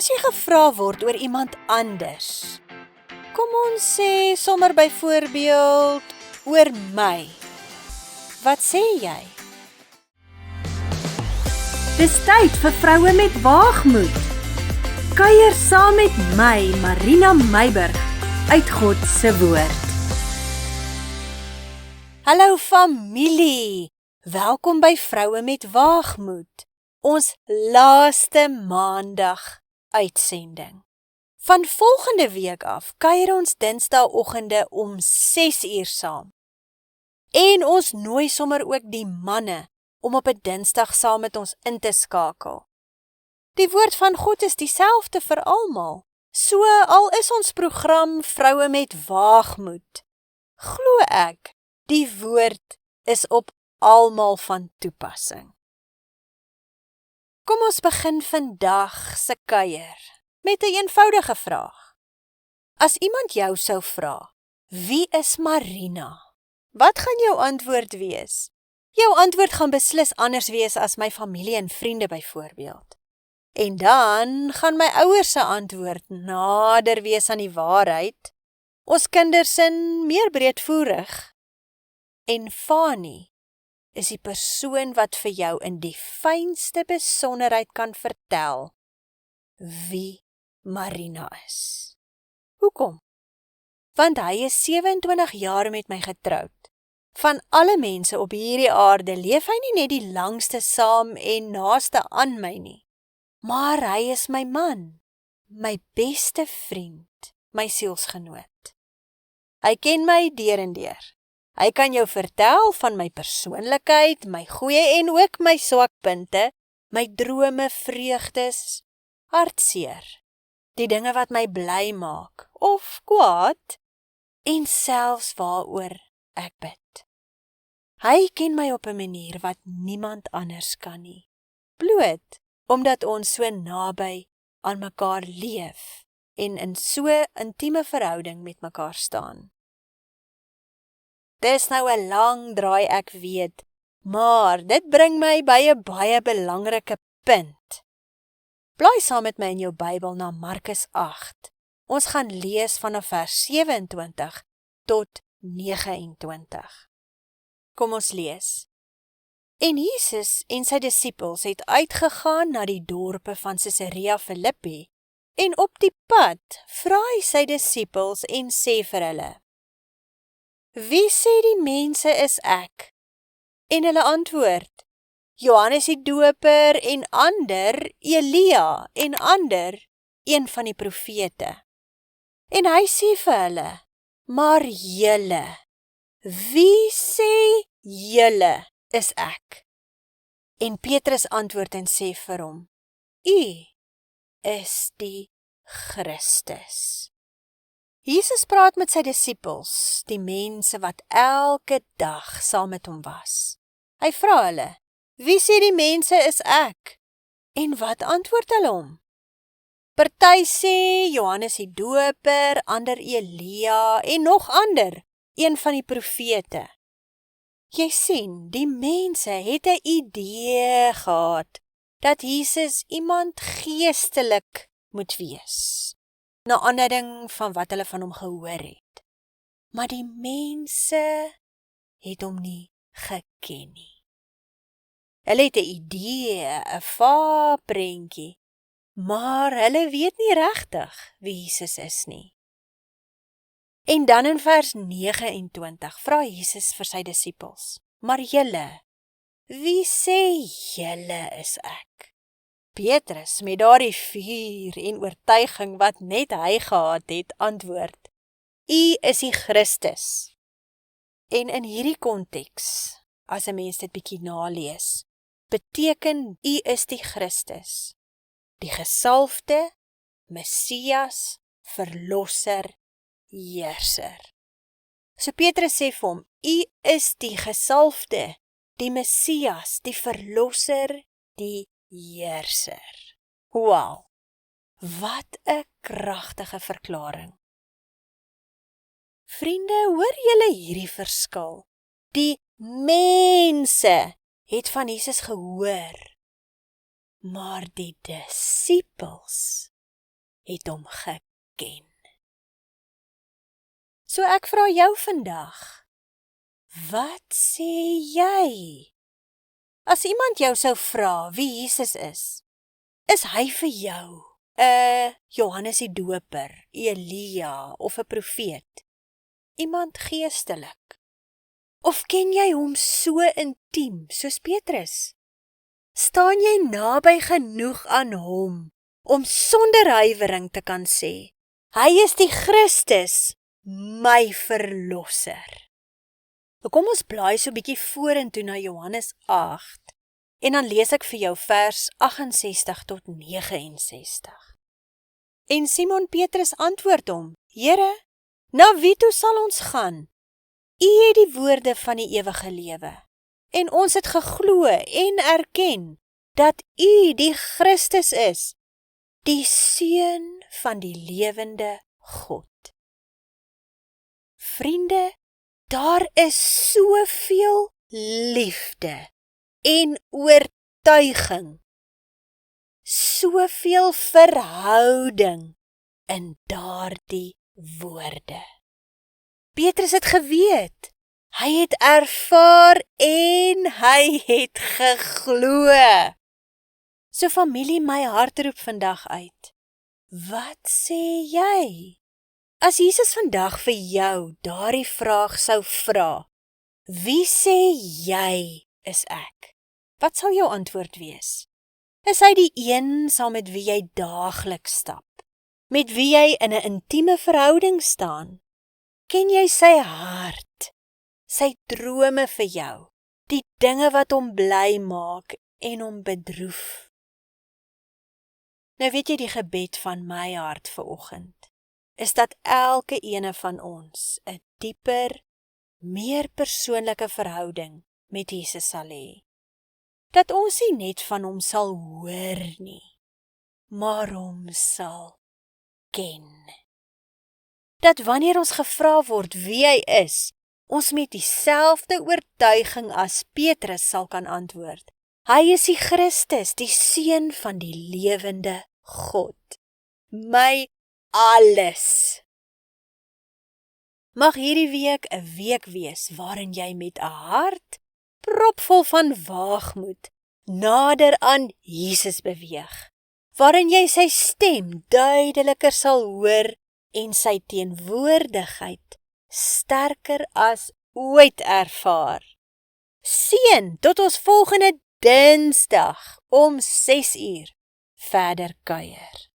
As jy gevra word oor iemand anders, kom ons sê sommer byvoorbeeld oor my. Wat sê jy? Dis tyd vir vroue met waagmoed. Kuier saam met my, Marina Meiburg, uit God se woord. Hallo familie, welkom by Vroue met Waagmoed, ons laaste maandag uitsending. Van volgende week af kuier ons dinsdagoggende om 6:00 saam. En ons nooi sommer ook die manne om op 'n dinsdag saam met ons in te skakel. Die woord van God is dieselfde vir almal. So al is ons program Vroue met Waagmoed, glo ek, die woord is op almal van toepassing. Kom ons begin vandag se kuier met 'n eenvoudige vraag. As iemand jou sou vra, wie is Marina? Wat gaan jou antwoord wees? Jou antwoord gaan beslis anders wees as my familie en vriende byvoorbeeld. En dan gaan my ouers se antwoord nader wees aan die waarheid, ons kinders sin meer breedvoerig. En Fani is die persoon wat vir jou in die fynste besonderheid kan vertel wie Marina is. Hoekom? Want hy is 27 jaar met my getroud. Van alle mense op hierdie aarde leef hy nie net die langste saam en naaste aan my nie. Maar hy is my man, my beste vriend, my sielsgenoot. Hy ken my deur en deur. Hy kan jou vertel van my persoonlikheid, my goeie en ook my swakpunte, my drome, vreugdes, hartseer, die dinge wat my bly maak, of kwaad, en selfs waaroor ek bid. Hy ken my op 'n manier wat niemand anders kan nie, bloot omdat ons so naby aan mekaar leef en in so intieme verhouding met mekaar staan. Dis nou 'n lang draai, ek weet, maar dit bring my by 'n baie belangrike punt. Blaai saam met my in jou Bybel na Markus 8. Ons gaan lees vanaf vers 27 tot 29. Kom ons lees. En Jesus en sy disippels het uitgegaan na die dorpe van Caesarea Philippi, en op die pad vra hy sy disippels en sê vir hulle: Wie sê die mense is ek? En hulle antwoord: Johannes die Doper, en ander Elia, en ander een van die profete. En hy sê vir hulle: Maar julle, wie sê julle is ek? En Petrus antwoord en sê vir hom: U is die Christus. Jesus praat met sy disippels, die mense wat elke dag saam met hom was. Hy vra hulle: Wie sê die mense is ek? En wat antwoord hulle hom? Party sê Johannes die Doper, ander Elia en nog ander, een van die profete. Jy sien, die mense het 'n idee gehad dat Jesus iemand geestelik moet wees, na aanleiding van wat hulle van hom gehoor het. Maar die mense het hom nie geken nie. Hulle het 'n idee, 'n vaarprentjie, maar hulle weet nie regtig wie Jesus is nie. En dan in vers 29 vra Jesus vir sy disippels: Maar julle, wie sê julle is ek? Petrus, met daardie vuur en oortuiging wat net hy gehad het, antwoord: U is die Christus. En in hierdie konteks, as 'n mens dit bietjie nalees, beteken U is die Christus, die gesalfde, Messias, verlosser, heerser. So Petrus sê vir hom: U is die gesalfde, die Messias, die verlosser, die heerser. Wow, wat 'n kragtige verklaring. Vriende, hoor julle hierdie verskil? Die mense het van Jesus gehoor, maar die disippels het hom geken. So ek vra jou vandag, wat sê jy? As iemand jou sou vra wie Jesus is hy vir jou 'n Johannes die Doper, Elia of 'n profeet? Iemand geestelik? Of ken jy hom so intiem soos Petrus? Staan jy naby genoeg aan hom om sonder huiwering te kan sê, hy is die Christus, my verlosser? Kom ons blaai so 'n bietjie vorentoe na Johannes 8 en dan lees ek vir jou vers 68 tot 69. En Simon Petrus antwoord hom, Here, na wie toe sal ons gaan? U het die woorde van die ewige lewe, en ons het geglo en erken dat U die Christus is, die Seun van die lewende God. Vriende, daar is soveel liefde en oortuiging, soveel verhouding in daardie woorde. Petrus het geweet, hy het ervaar en hy het geglo. So familie, my hart roep vandag uit. Wat sê jy? As Jesus vandag vir jou daardie vraag sou vra, wie sê jy is ek? Wat sal jou antwoord wees? Is hy die een saam met wie jy daagliks stap? Met wie jy in 'n intieme verhouding staan? Ken jy sy hart, sy drome vir jou, die dinge wat hom bly maak en hom bedroef? Nou weet jy die gebed van my hart vanoggend, is dat elke ene van ons 'n dieper, meer persoonlike verhouding met Jesus sal hê. Dat ons nie net van hom sal hoor nie, maar hom sal ken. Dat wanneer ons gevra word wie hy is, ons met dieselfde oortuiging as Petrus sal kan antwoord. Hy is die Christus, die Seun van die lewende God. My alles. Mag hierdie week 'n week wees waarin jy met 'n hart propvol van waagmoed nader aan Jesus beweeg, waarin jy sy stem duideliker sal hoor en sy teenwoordigheid sterker as ooit ervaar. Seën tot ons volgende Dinsdag om 6 uur verder kuier.